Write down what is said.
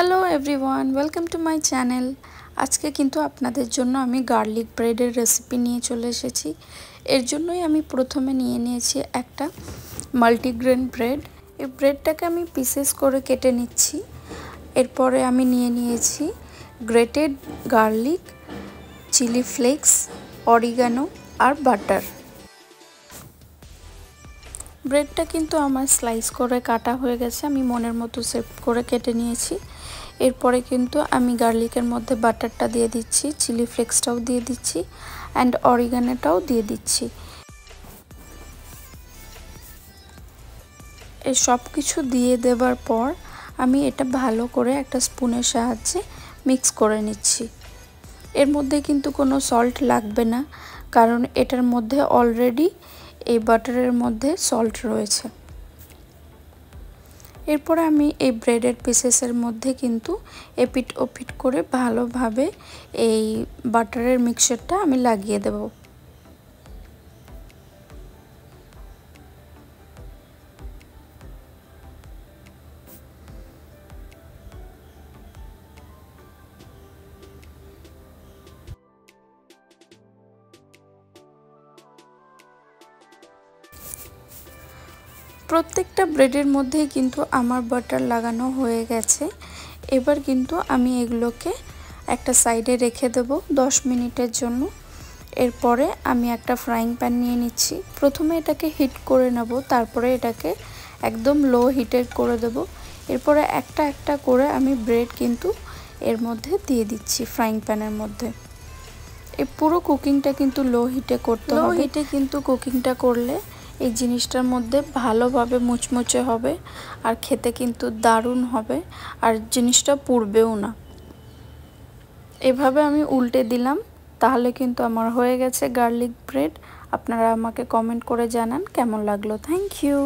Hello everyone, welcome to my channel. আজকে কিন্তু আপনাদের জন্য আমি গার্লিক ব্রেডের রেসিপি নিয়ে চলে এসেছি। এর জন্যই আমি প্রথমে নিয়ে নিয়েছি একটা মাল্টিগ্রেন ব্রেড। এই ব্রেডটাকে আমি পিসেস করে কেটে নিচ্ছি। এরপরে আমি নিয়ে নিয়েছি grated garlic, chilli flakes, oregano আর বাটার। ব্রেডটা কিন্তু আমার স্লাইস করে কাটা হয়ে গেছে, আমি মনের মতো শেপ করে কেটে নিয়েছি। এরপরে কিন্তু আমি গার্লিকের মধ্যে বাটারটা দিয়ে দিচ্ছি, চিলি ফ্লেক্সটাও দিয়ে দিচ্ছি অ্যান্ড অরিগানোটাও দিয়ে দিচ্ছি। এই সব কিছু দিয়ে দেওয়ার পর আমি এটা ভালো করে একটা স্পুনের সাহায্যে মিক্স করে নিচ্ছি। এর মধ্যে কিন্তু কোনো সল্ট লাগবে না, কারণ এটার মধ্যে অলরেডি এই বাটারের মধ্যে সল্ট রয়েছে। এরপরে আমি এই ব্রেডের পিসেসের মধ্যে কিন্তু এপিট ওপিট করে ভালোভাবে এই বাটারের মিক্সচারটা আমি লাগিয়ে দেব। প্রত্যেকটা ব্রেডের মধ্যেই কিন্তু আমার বাটার লাগানো হয়ে গেছে। এবার কিন্তু আমি এগুলোকে একটা সাইডে রেখে দেব 10 মিনিটের জন্য। এরপরে আমি একটা ফ্রাইং প্যান নিয়ে নিচ্ছি। প্রথমে এটাকে হিট করে নেব, তারপরে এটাকে একদম লো হিটে করে দেব। এরপরে একটা একটা করে আমি ব্রেড কিন্তু এর মধ্যে দিয়ে দিচ্ছি ফ্রাইং প্যানের মধ্যে। এই পুরো কুকিংটা কিন্তু লো হিটে করতে হবে। লো হিটে কিন্তু কুকিংটা করলে এই জিনিসটার মধ্যে ভালোভাবে মুচমুচে হবে আর খেতে কিন্তু দারুণ হবে, আর জিনিসটা পুড়বেও না। এভাবে আমি উল্টে দিলাম, তাহলে কিন্তু আমার হয়ে গেছে গার্লিক ব্রেড। আপনারা আমাকে কমেন্ট করে জানান কেমন লাগলো। Thank you.